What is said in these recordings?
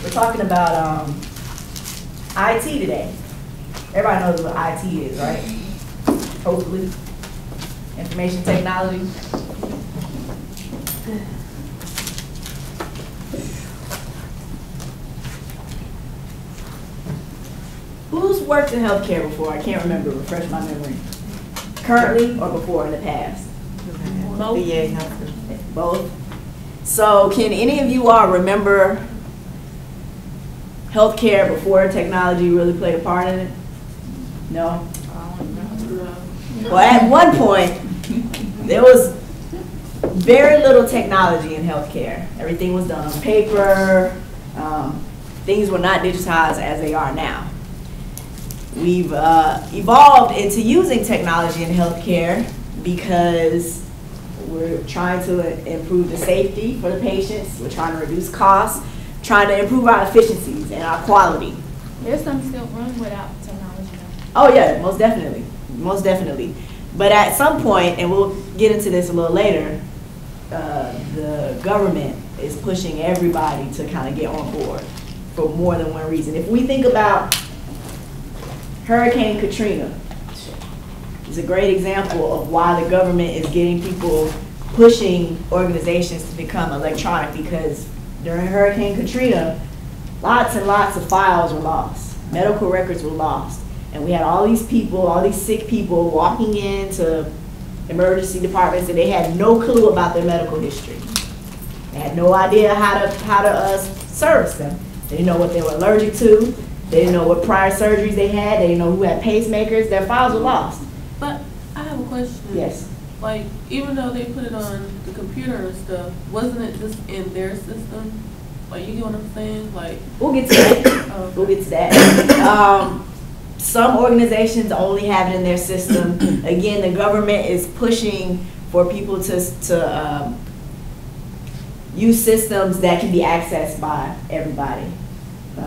We're talking about IT today. Everybody knows what IT is, right? Hopefully. Information technology. Who's worked in healthcare before? I can't remember. Refresh my memory. Currently or before in the past? Both. Yeah. Both. So can any of you all remember healthcare before technology really played a part in it? No? Well, at one point, there was very little technology in healthcare. Everything was done on paper. Things were not digitized as they are now. We've evolved into using technology in healthcare because we're trying to improve the safety for the patients. We're trying to reduce costs, trying to improve our efficiencies and our quality. There's some still run without technology. Oh yeah, most definitely, most definitely. But at some point, and we'll get into this a little later, the government is pushing everybody to kind of get on board for more than one reason. If we think about Hurricane Katrina, it's a great example of why the government is getting people, pushing organizations to become electronic, because during Hurricane Katrina, lots and lots of files were lost. Medical records were lost. And we had all these people, all these sick people walking into emergency departments and they had no clue about their medical history. They had no idea how to service them. They didn't know what they were allergic to. They didn't know what prior surgeries they had. They didn't know who had pacemakers. Their files were lost. But I have a question. Yes. Like, even though they put it on the computer and stuff, wasn't it just in their system? Like, you get what I'm saying? Like, we'll get to that. okay. We'll get to that. Some organizations only have it in their system. Again, the government is pushing for people to use systems that can be accessed by everybody.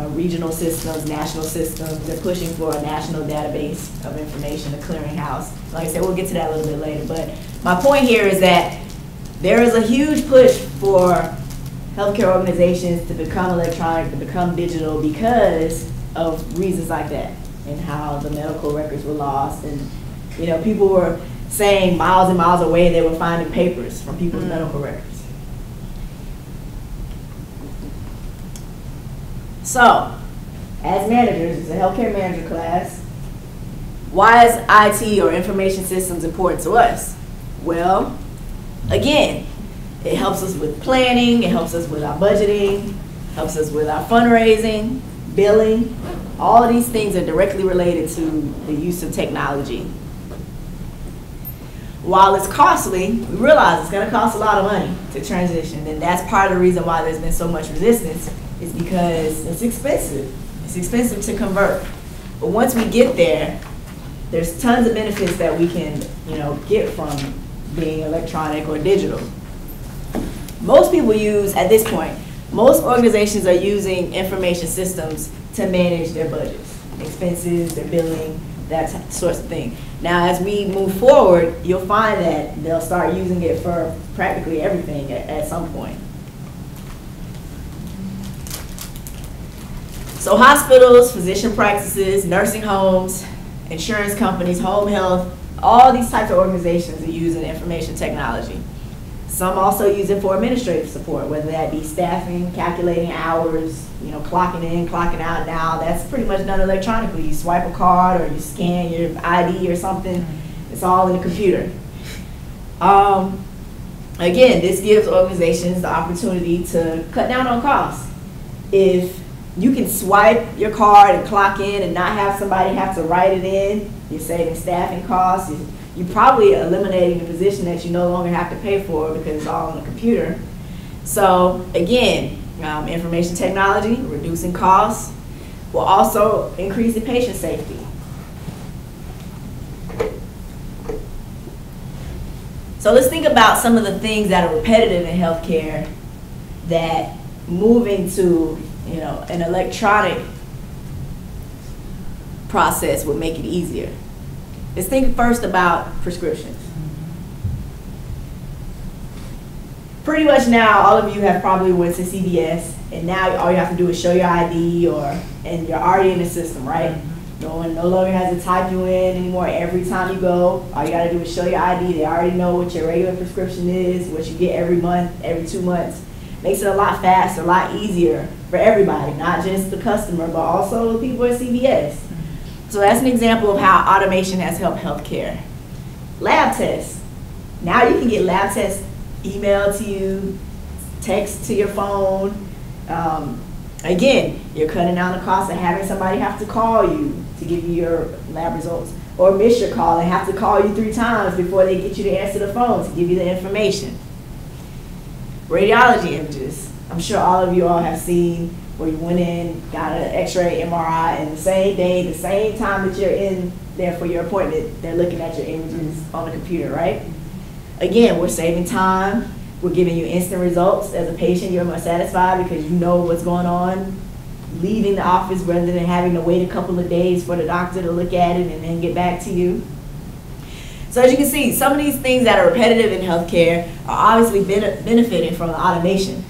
Regional systems, national systems. They're pushing for a national database of information, a clearinghouse. Like I said, we'll get to that a little bit later. But my point here is that there is a huge push for healthcare organizations to become electronic, to become digital, because of reasons like that, and how the medical records were lost. And you know, people were saying miles and miles away they were finding papers from people's medical records. So, as managers, it's a healthcare manager class, why is IT or information systems important to us? Well, again, it helps us with planning, it helps us with our budgeting, helps us with our fundraising, billing. All of these things are directly related to the use of technology. While it's costly, we realize it's going to cost a lot of money to transition, and that's part of the reason why there's been so much resistance, is because it's expensive. It's expensive to convert. But once we get there, there's tons of benefits that we can, get from being electronic or digital. Most people use, at this point, most organizations are using information systems to manage their budgets, expenses, their billing, that sorts of thing. Now, as we move forward, you'll find that they'll start using it for practically everything at some point. So hospitals, physician practices, nursing homes, insurance companies, home health, all these types of organizations are using information technology. Some also use it for administrative support, whether that be staffing, calculating hours, clocking in, clocking out. Now that's pretty much done electronically. You swipe a card or you scan your ID or something. It's all in the computer. Again, this gives organizations the opportunity to cut down on costs. If you can swipe your card and clock in and not have somebody have to write it in, you're saving staffing costs. You're probably eliminating a position that you no longer have to pay for because it's all on the computer. So again, information technology, reducing costs, will also increase the patient safety. So let's think about some of the things that are repetitive in healthcare that moving to an electronic process would make it easier. Let's think first about prescriptions. Pretty much now, all of you have probably went to CVS And now all you have to do is show your ID and you're already in the system, right? No one no longer has to type you in anymore. Every time you go, all you gotta do is show your ID. They already know what your regular prescription is, what you get every month, every 2 months. Makes it a lot faster, a lot easier for everybody, not just the customer, but also the people at CVS. So that's an example of how automation has helped healthcare. Lab tests. Now you can get lab tests emailed to you, text to your phone. Again, you're cutting down the cost of having somebody have to call you to give you your lab results, or miss your call and have to call you 3 times before they get you to answer the phone to give you the information. Radiology images. I'm sure all of you all have seen where you went in, got an x-ray, MRI, and the same day, the same time that you're in there for your appointment, they're looking at your images on the computer, right? Again, we're saving time. We're giving you instant results. As a patient, you're more satisfied because you know what's going on, leaving the office rather than having to wait a couple of days for the doctor to look at it and then get back to you. So as you can see, some of these things that are repetitive in healthcare are obviously benefiting from the automation.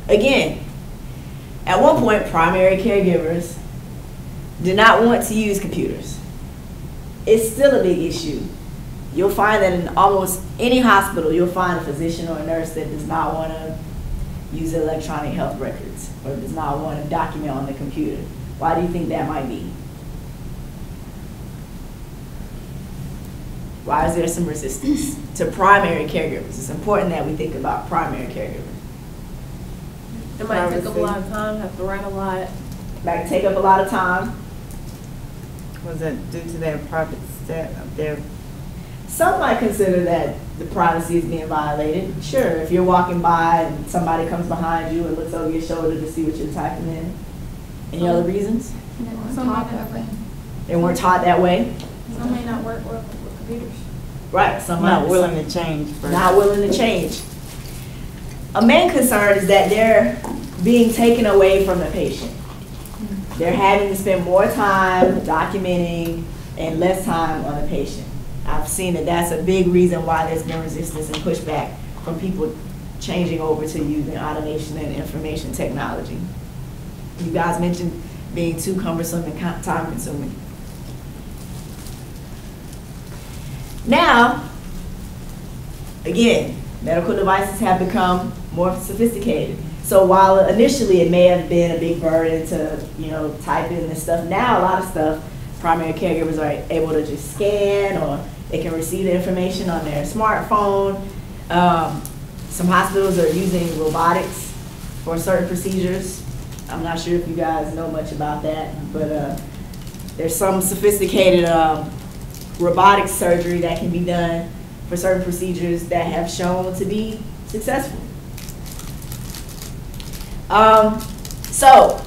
Again, at one point, primary caregivers did not want to use computers. It's still a big issue. You'll find that in almost any hospital, you'll find a physician or a nurse that does not want to use electronic health records or does not want to document on the computer. Why do you think that might be? Why is there some resistance to primary caregivers? It's important that we think about primary caregivers. It might take up a lot of time, have to write a lot. Might take up a lot of time. Was that due to their private set of their? Some might consider that the privacy is being violated. Sure, if you're walking by and somebody comes behind you and looks over your shoulder to see what you're typing in. Any other reasons? Some might not work. They weren't taught that way? Some may not work well with computers. Right, some Not willing to change. Not willing to change. A main concern is that they're being taken away from the patient. They're having to spend more time documenting and less time on the patient. I've seen that that's a big reason why there's been resistance and pushback from people changing over to using automation and information technology. You guys mentioned being too cumbersome and time consuming. Now, again, medical devices have become more sophisticated. So while initially it may have been a big burden to, type in this stuff, now a lot of stuff primary caregivers are able to just scan, or they can receive the information on their smartphone. Some hospitals are using robotics for certain procedures. I'm not sure if you guys know much about that, but there's some sophisticated robotic surgery that can be done for certain procedures that have shown to be successful. So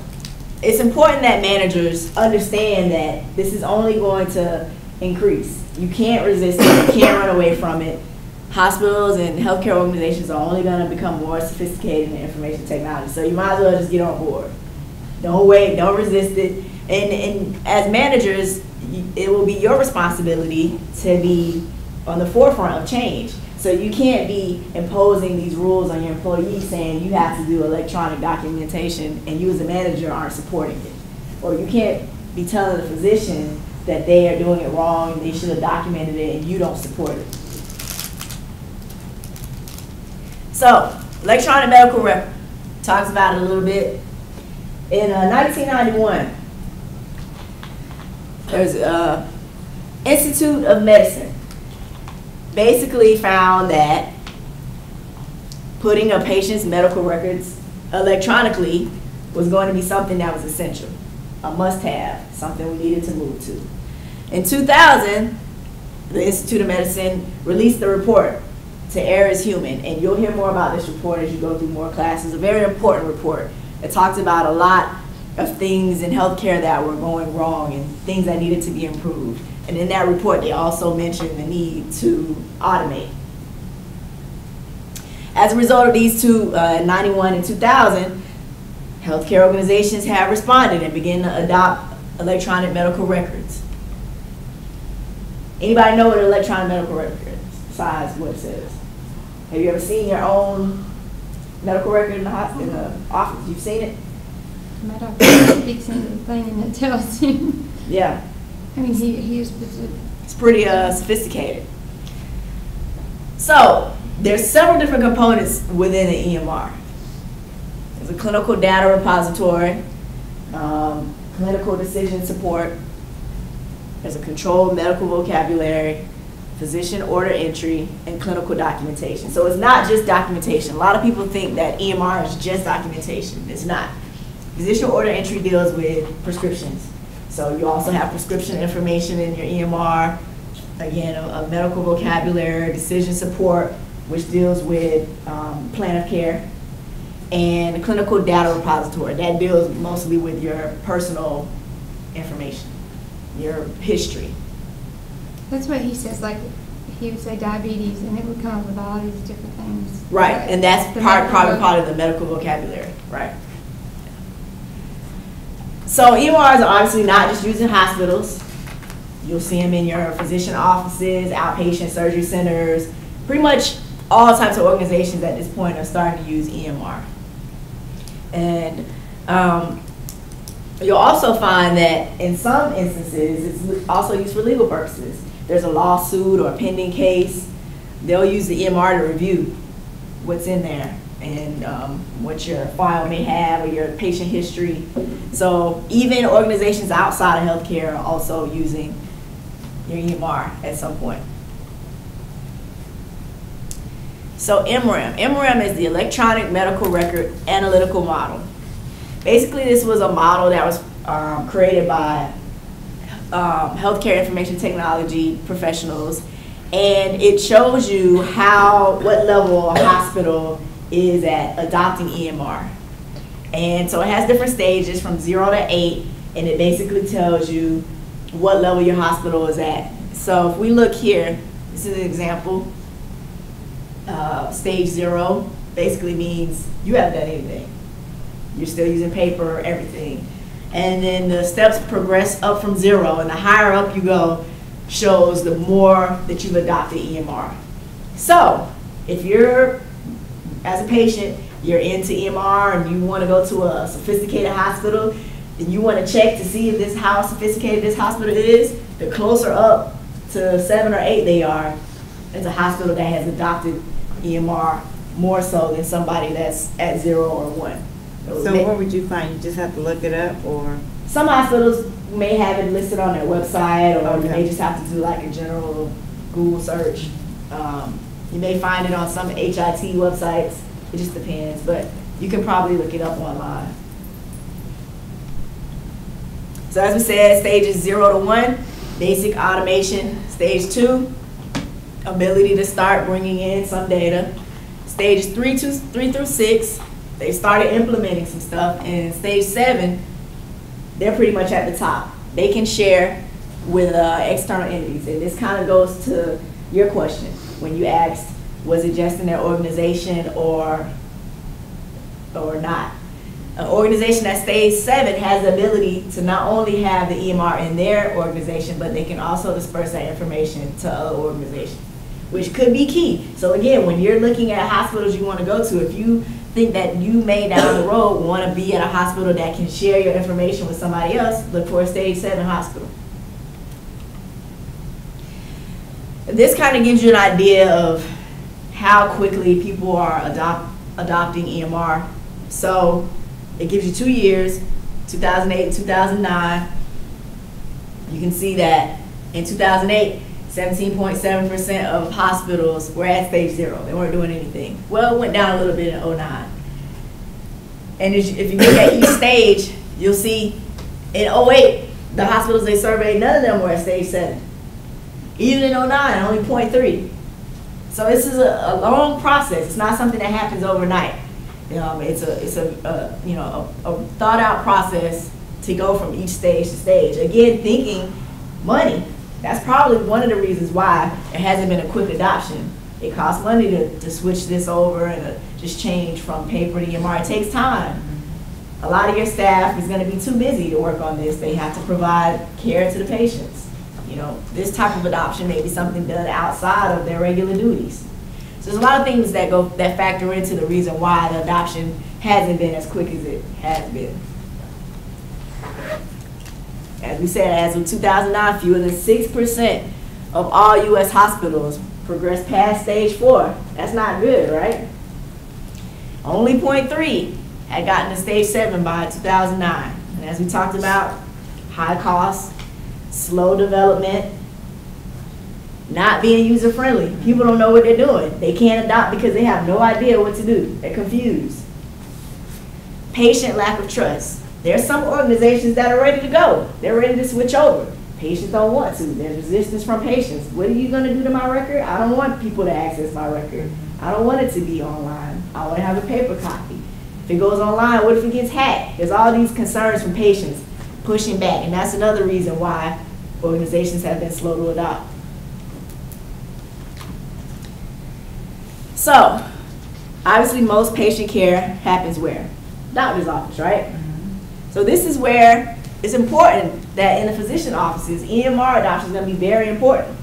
it's important that managers understand that this is only going to increase. You can't resist it, you can't run away from it. Hospitals and healthcare organizations are only going to become more sophisticated in information technology. So you might as well just get on board. Don't wait, don't resist it. And as managers, it will be your responsibility to be on the forefront of change. So you can't be imposing these rules on your employees saying you have to do electronic documentation and you as a manager aren't supporting it. Or you can't be telling the physician that they are doing it wrong and they should have documented it and you don't support it. So, electronic medical record, talks about it a little bit. In 1991, there's an Institute of Medicine basically found that putting a patient's medical records electronically was going to be something that was essential, a must-have, something we needed to move to. In 2000, the Institute of Medicine released the report, To Err is Human, and you'll hear more about this report as you go through more classes. A very important report. It talks about a lot of things in healthcare that were going wrong and things that needed to be improved. And in that report, they also mentioned the need to automate. As a result of these two, 91 and 2000, healthcare organizations have responded and began to adopt electronic medical records. Anybody know what an electronic medical record is, besides what it says? Have you ever seen your own medical record in the office. You've seen it? My doctor speaks into the thing and it tells him. Yeah. I mean, he is specific. It's pretty sophisticated. So there's several different components within the EMR. There's a clinical data repository, clinical decision support. There's a controlled medical vocabulary, physician order entry, and clinical documentation. So it's not just documentation. A lot of people think that EMR is just documentation. It's not. Physician order entry deals with prescriptions. So you also have prescription information in your EMR. Again, a medical vocabulary, decision support, which deals with plan of care, and a clinical data repository. That deals mostly with your personal information, your history. That's what he says, like, he would say diabetes, and it would come up with all these different things. Right, and that's The probably medical part of the medical vocabulary, right? So EMRs are obviously not just used in hospitals. You'll see them in your physician offices, outpatient surgery centers. Pretty much all types of organizations at this point are starting to use EMR. And you'll also find that in some instances, it's also used for legal purposes. There's a lawsuit or a pending case, they'll use the EMR to review what's in there and what your file may have or your patient history. So even organizations outside of healthcare are also using your EMR at some point. So MRAM is the Electronic Medical Record Analytical Model. Basically, this was a model that was created by healthcare information technology professionals, and it shows you what level a hospital is at adopting EMR. And so it has different stages from 0 to 8, and it basically tells you what level your hospital is at. So if we look here, this is an example. Stage 0 basically means you haven't done anything. You're still using paper, everything. And then the steps progress up from 0, and the higher up you go shows the more that you've adopted EMR. So if you're, as a patient, you're into EMR and you want to go to a sophisticated hospital and you want to check to see if how sophisticated this hospital is, the closer up to 7 or 8 they are, it's a hospital that has adopted EMR more so than somebody that's at 0 or 1. So where would you find? You just have to look it up, or? Some hospitals may have it listed on their website, or Okay. you may just have to do like a general Google search. You may find it on some HIT websites. It just depends, but you can probably look it up online. So as we said, stages 0 to 1, basic automation. Stage 2, ability to start bringing in some data. Stages 3 through 6, they started implementing some stuff. And stage 7, they're pretty much at the top. They can share with external entities. And this kind of goes to your question when you asked, was it just in their organization or not? An organization at stage 7 has the ability to not only have the EMR in their organization, but they can also disperse that information to other organizations, which could be key. So again, when you're looking at hospitals you want to go to, if you think that you may down the road want to be at a hospital that can share your information with somebody else, look for a stage 7 hospital. This kind of gives you an idea of how quickly people are adopting EMR. So it gives you 2 years, 2008 and 2009. You can see that in 2008, 17.7% of hospitals were at stage 0. They weren't doing anything. Well, it went down a little bit in 2009. And if you look at each stage, you'll see in 2008, the hospitals they surveyed, none of them were at stage 7. Even in 2009, only 0.3. So this is a long process. It's not something that happens overnight. It's a thought out process to go from each stage to stage. Again, thinking money. That's probably one of the reasons why there hasn't been a quick adoption. It costs money to switch this over and just change from paper to EMR. It takes time. A lot of your staff is going to be too busy to work on this. They have to provide care to the patients. This type of adoption may be something done outside of their regular duties. So So there's a lot of things that factor into the reason why the adoption hasn't been as quick as it has been. As we said, as of 2009, fewer than 6% of all U.S. hospitals progressed past stage 4. That's not good, right? Only 0.3 had gotten to stage 7 by 2009. And as we talked about, high cost, slow development, not being user-friendly. People don't know what they're doing. They can't adopt because they have no idea what to do. They're confused. Patient lack of trust. There's some organizations that are ready to go. They're ready to switch over. Patients don't want to. There's resistance from patients. What are you going to do to my record? I don't want people to access my record. I don't want it to be online. I want to have a paper copy. If it goes online, what if it gets hacked? There's all these concerns from patients pushing back, and that's another reason why organizations have been slow to adopt. So, obviously most patient care happens where? Doctor's office, right? So this is where it's important that in the physician offices, EMR adoption is going to be very important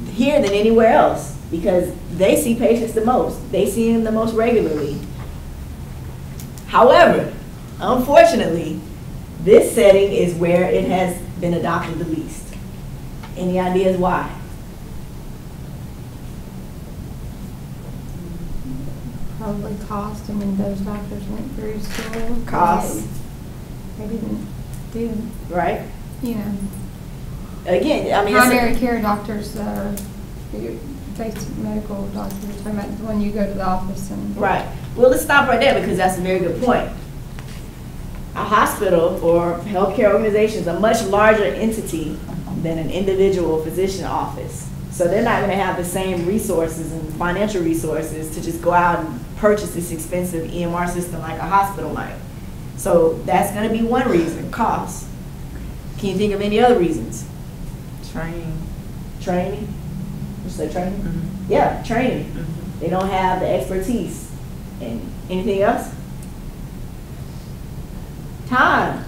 here than anywhere else because they see patients the most. They see them the most regularly. However, unfortunately, this setting is where it has been adopted the least. Any ideas why? Probably cost, and when those doctors went through school. Cost. They didn't do, Right? you know, Again, I mean, it's primary care doctors, your basic medical doctors, talking about when you go to the office and. right. Well, let's stop right there because that's a very good point. A hospital or healthcare organization is a much larger entity than an individual physician office. So they're not going to have the same resources and financial resources to just go out and purchase this expensive EMR system like a hospital might. So that's going to be one reason, cost. Can you think of any other reasons? Training. Training? You say training? Mm-hmm. Yeah, training. Mm-hmm. They don't have the expertise. And anything else? Time.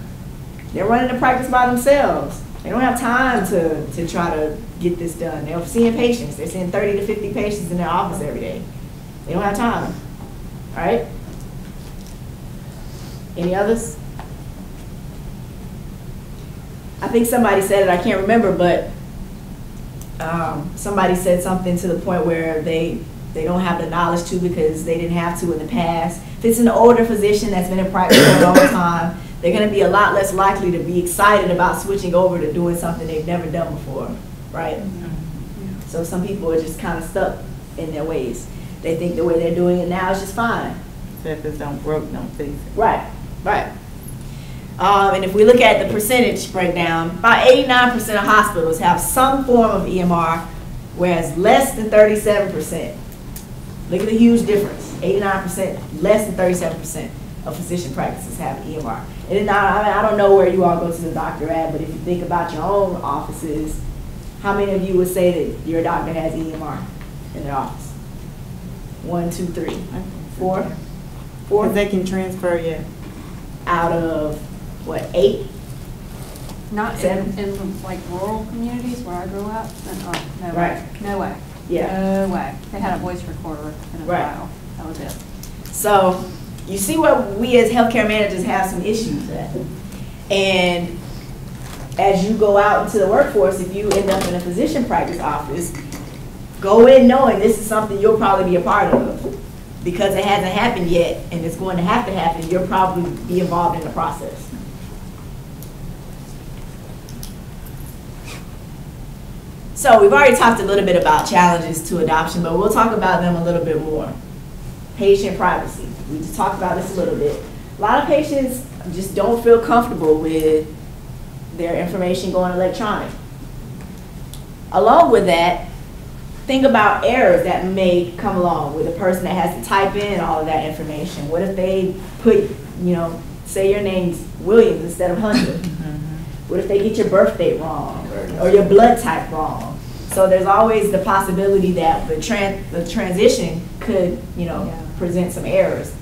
They're running the practice by themselves. They don't have time to try to get this done. They're seeing patients. They're seeing 30 to 50 patients in their office every day. They don't have time. All right? Any others? I think somebody said it, I can't remember, but somebody said something to the point where they don't have the knowledge to because they didn't have to in the past. If it's an older physician that's been in practice for a long time, they're going to be a lot less likely to be excited about switching over to doing something they've never done before, right? Mm-hmm. So some people are just kind of stuck in their ways. They think the way they're doing it now is just fine. So if it's don't broke, don't fix it. Right, right. And if we look at the percentage breakdown, about 89% of hospitals have some form of EMR, whereas less than 37%. Look at the huge difference. 89%, less than 37% of physician practices have EMR. And I don't know where you all go to the doctor at, but if you think about your own offices, how many of you would say that your doctor has EMR in their office? 1, 2, 3, 4? 4? Because they can transfer you. Out of, what, 8? Not Seven? in like rural communities where I grew up, no way, Right. no way. Yeah. No way. They had a voice recorder in a Right. file. That was it. So you see where we as healthcare managers have some issues at. And as you go out into the workforce, if you end up in a physician practice office, go in knowing this is something you'll probably be a part of. Because it hasn't happened yet and it's going to happen, you'll probably be involved in the process. So we've already talked a little bit about challenges to adoption, but we'll talk about them a little bit more. Patient privacy. We just talked about this a little bit. A lot of patients just don't feel comfortable with their information going electronic. Along with that, think about errors that may come along with a person that has to type in all of that information. What if they put, say your name's Williams instead of Hunter? What if they get your birth date wrong or your blood type wrong? So there's always the possibility that the transition could, present some errors.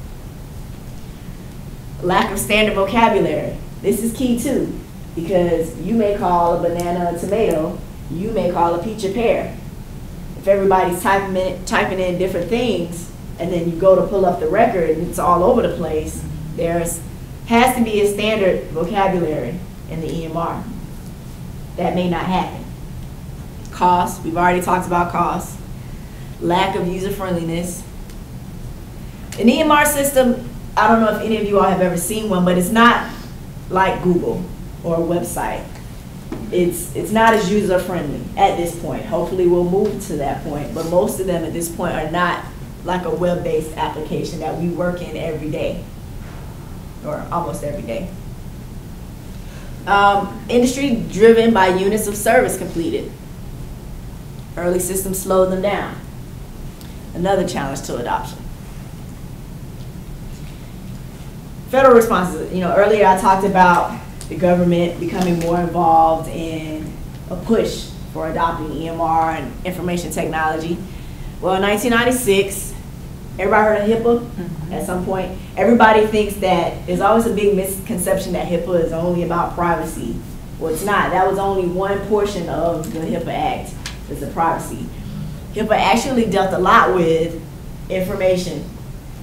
Lack of standard vocabulary. This is key too, because you may call a banana a tomato, you may call a peach a pear. if everybody's typing in different things, and then you go to pull up the record and it's all over the place, has to be a standard vocabulary in the EMR. That may not happen. Cost, we've already talked about cost. Lack of user friendliness. An EMR system, I don't know if any of you all have ever seen one, but it's not like Google or a website. It's not as user friendly at this point. Hopefully we'll move to that point, but most of them at this point are not like a web-based application that we work in every day, or almost every day. Industry driven by units of service completed. Early systems slowed them down. Another challenge to adoption. Federal responses. You know, earlier I talked about the government becoming more involved in a push for adopting EMR and information technology. Well, in 1996, everybody heard of HIPAA at some point? Everybody thinks that there's always a big misconception that HIPAA is only about privacy. Well, it's not. That was only one portion of the HIPAA Act, is the privacy. HIPAA actually dealt a lot with information,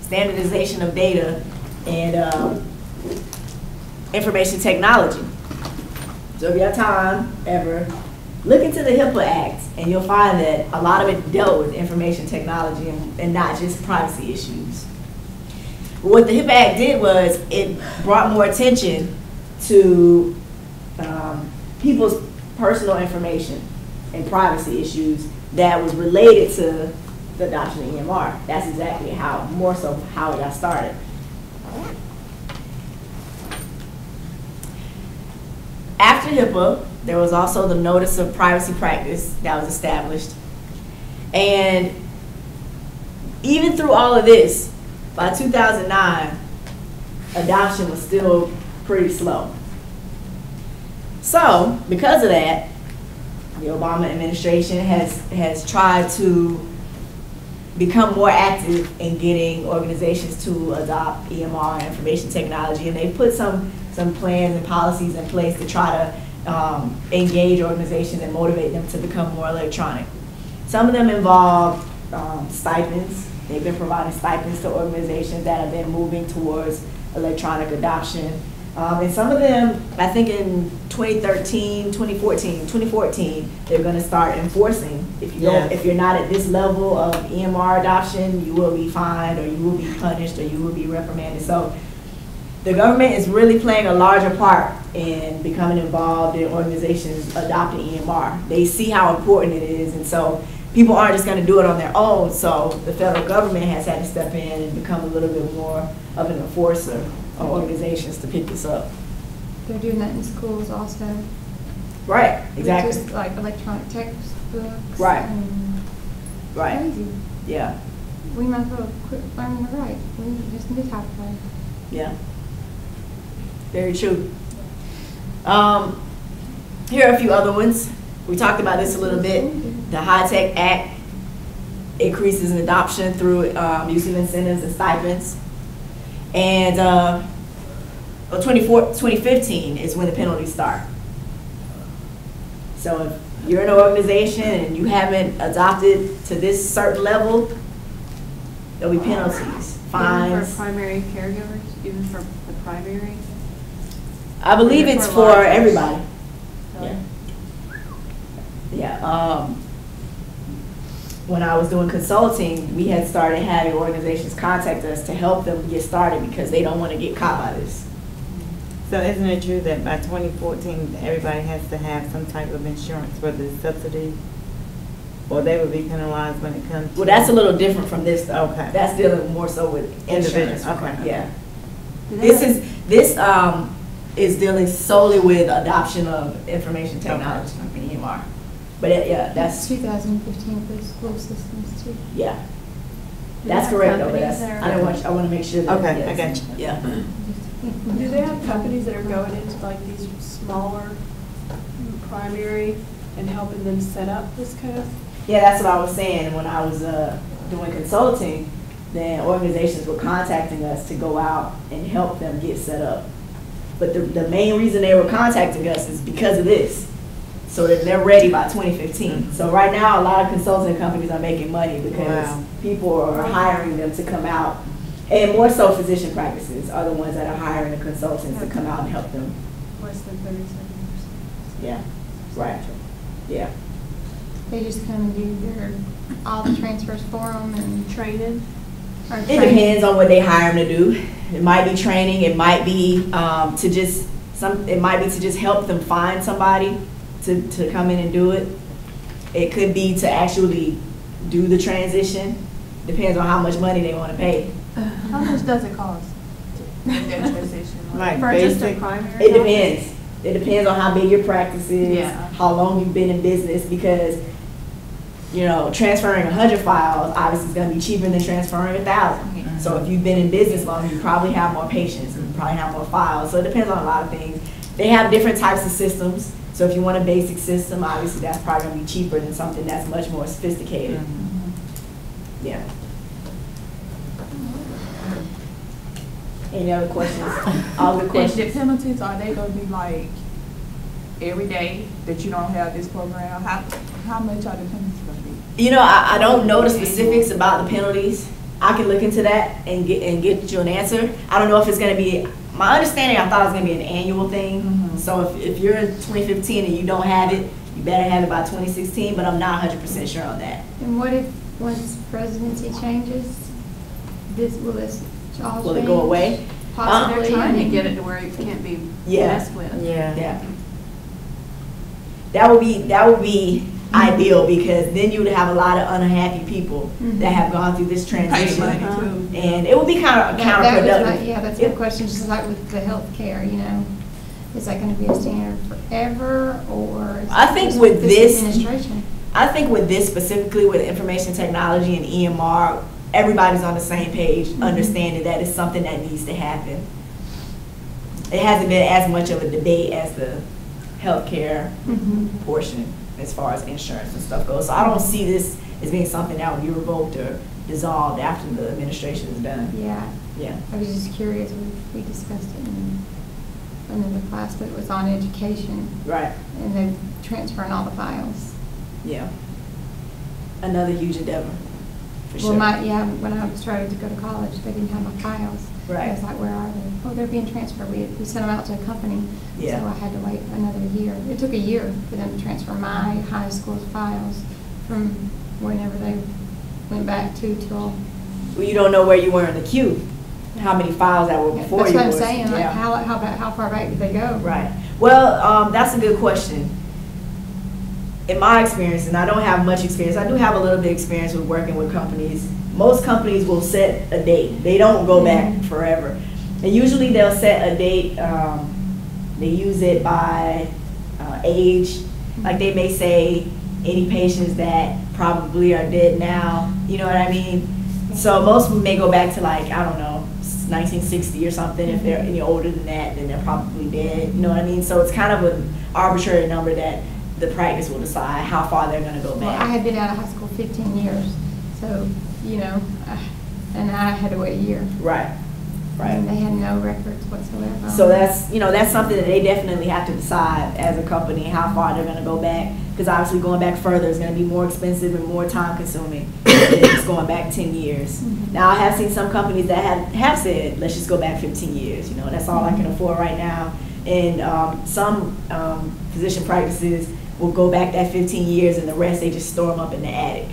standardization of data, and information technology. So if you have time ever, look into the HIPAA Act and you'll find that a lot of it dealt with information technology and not just privacy issues. But what the HIPAA Act did was it brought more attention to people's personal information and privacy issues that was related to the adoption of EMR. That's exactly more so how it got started. After HIPAA, there was also the Notice of Privacy Practice that was established. And even through all of this, by 2009, adoption was still pretty slow. So, because of that, the Obama administration has tried to become more active in getting organizations to adopt EMR and information technology, and they've put some plans and policies in place to try to engage organizations and motivate them to become more electronic. Some of them involve stipends. They've been providing stipends to organizations that have been moving towards electronic adoption. And some of them, I think in 2014, they're going to start enforcing. If you're not at this level of EMR adoption, you will be fined, or you will be punished, or you will be reprimanded. So the government is really playing a larger part in becoming involved in organizations adopting EMR. They see how important it is, and so people aren't just going to do it on their own. So the federal government has had to step in and become a little bit more of an enforcer of organizations to pick this up. They're doing that in schools also. Right, exactly. Just like electronic textbooks. Right. And Right. Crazy. Yeah. We might as well quit learning to write. We just need to type right. Yeah. Very true. Here are a few other ones. We talked about this a little bit. The High Tech Act increases in adoption through use of incentives and stipends. And 2015 is when the penalties start. So if you're in an organization and you haven't adopted to this certain level, there'll be penalties, fines. Even for primary caregivers, even for the primary? I believe it's for everybody. Really? Yeah. When I was doing consulting, we had started having organizations contact us to help them get started because they don't want to get caught by this. So isn't it true that by 2014, everybody has to have some type of insurance, whether it's subsidy, or they would be penalized when it comes to? Well, that's a little different from this though. Okay. That's dealing more so with insurance. Okay. Yeah. This is dealing solely with adoption of information technology, EMR. But yeah, that's 2015 for the school systems too. yeah. That's correct though, but companies that's, that I want to make sure that. Okay, yes. I got you. Yeah. Do they have companies that are going into like these smaller primary and helping them set up this kind of? Yeah, that's what I was saying. When I was doing consulting, then organizations were contacting us to go out and help them get set up. But the main reason they were contacting us is because of this. so that they're ready by 2015. So right now, a lot of consulting companies are making money because Wow. people are hiring them to come out. And more so physician practices are the ones that are hiring the consultants to come out and help them. Less than 37%. Yeah, right, yeah. They just come and do all the transfers for them and. Training? or It training. depends on what they hire them to do. It might be training, it might be to just, it might be to just help them find somebody to come in and do it. It could be to actually do the transition. Depends on how much money they want to pay. How much does it cost to make that transition? Like For just a basic. primary? It depends. It depends on how big your practice is, Yeah. how long you've been in business, because, you know, transferring 100 files obviously is going to be cheaper than transferring 1,000. So if you've been in business long, you probably have more patients and you probably have more files. So it depends on a lot of things. They have different types of systems. So if you want a basic system, obviously that's probably going to be cheaper than something that's much more sophisticated. Yeah. Any other questions? All good And the questions. penalties, are they gonna be like every day that you don't have this program? How much are the penalties gonna be? You know, I don't know the specifics about the penalties. I can look into that and get you an answer. I don't know if it's gonna be, my understanding, I thought it was gonna be an annual thing. Mhm. So if you're in 2015 and you don't have it, you better have it by 2016, but I'm not 100% sure on that. And what if, once presidency changes, will this all change? Will it go away? Possibly. They're trying to and- get it to where it can't be Yeah. messed with. Yeah. Yeah. That would be ideal, because then you would have a lot of unhappy people that have gone through this Pay transition. money too. And it would be kind of That was counterproductive. yeah, that's my question, just like with the healthcare, you know, is that gonna be a standard forever, or? is I it think just with this- Administration. I think with this specifically, with information technology and EMR, everybody's on the same page, understanding that it's something that needs to happen. It hasn't been as much of a debate as the healthcare portion as far as insurance and stuff goes. So I don't see this as being something that would be revoked or dissolved after the administration is done. Yeah, Yeah. I was just curious, we discussed it in another class, but it was on education, Right. and they're transferring all the files. Yeah. Another huge endeavor, for sure. Well, when I started to go to college, they didn't have my files. Right. I was like, where are they? Oh, they're being transferred. We sent them out to a company. Yeah. So I had to wait another year. It took a year for them to transfer my high school's files from whenever they went back to till. Well, you don't know where you were in the queue, how many files that were before That's you. what I'm was- saying, like, yeah. how far back did they go? Right. Well, that's a good question. In my experience, and I don't have much experience, I do have a little bit of experience with working with companies. Most companies will set a date. They don't go back forever. And usually they'll set a date, they use it by age. Like they may say any patients that probably are dead now, you know what I mean? So most of them may go back to, like, I don't know, 1960 or something. If they're any older than that, then they're probably dead, you know what I mean? So it's kind of an arbitrary number that the practice will decide how far they're gonna go Well, I back. had been out of high school 15 years, so, you know, and I had to wait a year. Right, right. And they had no records whatsoever. So that's, you know, that's something that they definitely have to decide as a company, how far they're gonna go back. Because obviously going back further is gonna be more expensive and more time consuming than just going back 10 years. Now, I have seen some companies that have said, let's just go back 15 years, you know, that's all I can afford right now. And some physician practices will go back that 15 years and the rest, they just store them up in the attic.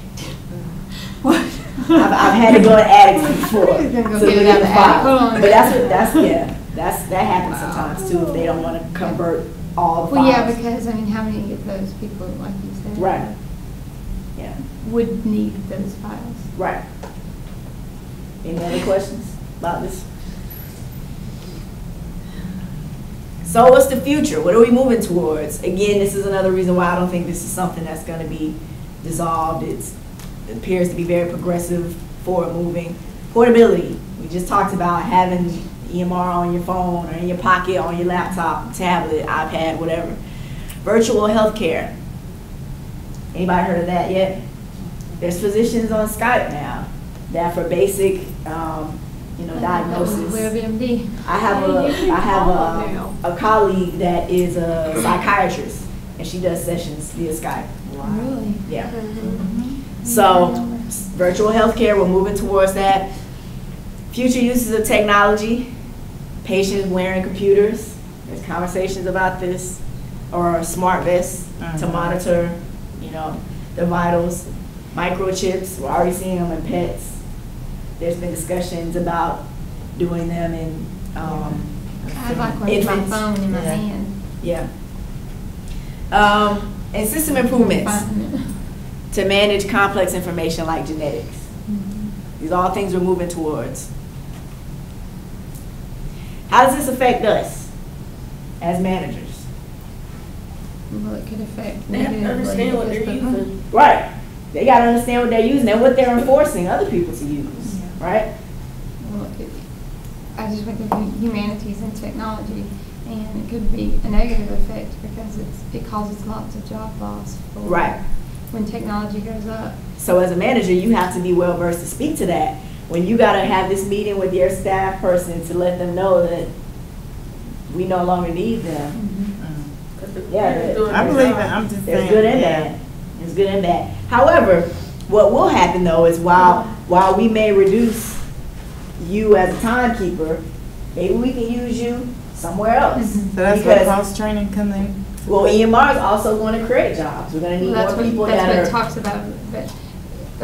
I've had to go in attics before Go to get look it at out the the attic. Hold files. on. But that happens sometimes too, if they don't want to convert all the Well, files. yeah, because, I mean, how many of those people, like you said? Right. Yeah, Would need those files? right. Any other questions about this? So what's the future? What are we moving towards? Again, this is another reason why I don't think this is something that's going to be dissolved. It appears to be very progressive, forward moving. Portability. We just talked about having EMR on your phone or in your pocket, on your laptop, tablet, iPad, whatever. Virtual healthcare. Anybody heard of that yet? There's physicians on Skype now that for basic, diagnosis. WebMD. I have a colleague that is a psychiatrist, and she does sessions via Skype. Really? Yeah. Mm-hmm. So, virtual healthcare, we're moving towards that. Future uses of technology, patients wearing computers. There's conversations about this, or smart vests to monitor, you know, the vitals. Microchips, we're already seeing them in pets. There's been discussions about doing them in I'd like one with my infants. phone in my Yeah. hand. Yeah. And system improvements Finding it. to manage complex information like genetics. Mhm. These are all things we're moving towards. How does this affect us as managers? Well, it could affect They have to negatively. understand what because they're the- using. Right. They got to understand what they're using and what they're enforcing other people to use. Right? Well, it could, I just went through humanities and technology, and it could be a negative effect because it causes lots of job loss for Right. when technology goes up. So as a manager, you have to be well versed to speak to that. When you got to have this meeting with your staff person to let them know that we no longer need them. Yeah, I believe it, I'm just saying. It's good and yeah. bad. It's good and bad. However, what will happen though is while we may reduce you as a timekeeper, maybe we can use you somewhere else. Mhm. So that's where Because, cross-training come in? well, EMR is also going to create jobs. We're going to need Well, more people that's that what are. it talks about, but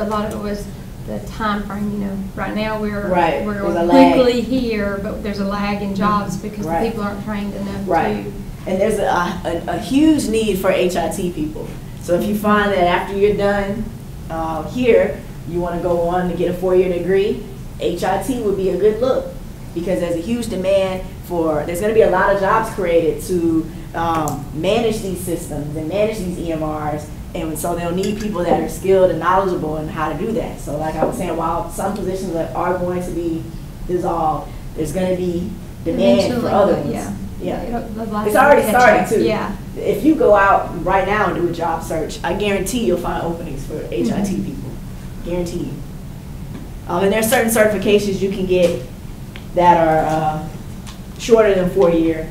a lot of it was the time frame, you know. Right now, Right, we're there's a lag. quickly here, but there's a lag in jobs because the Right. people aren't trained enough Right. to. And there's a huge need for HIT people. So if you find that after you're done here, you want to go on to get a 4-year degree, HIT would be a good look because there's a huge demand there's going to be a lot of jobs created to manage these systems and manage these EMRs. And so they'll need people that are skilled and knowledgeable in how to do that. So like I was saying, while some positions are going to be dissolved, there's going to be demand for Eventually, other but ones. yeah. Yeah. The life It's already catch started up. too. Yeah. If you go out right now and do a job search, I guarantee you'll find openings for HIT people. Guarantee you. And there's certain certifications you can get that are shorter than 4-year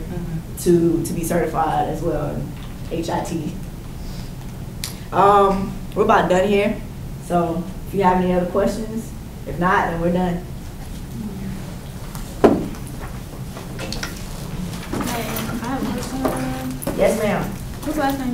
to be certified as well in HIT. We're about done here. So if you have any other questions, if not, then we're done. I have one. Yes, ma'am. What's the last name?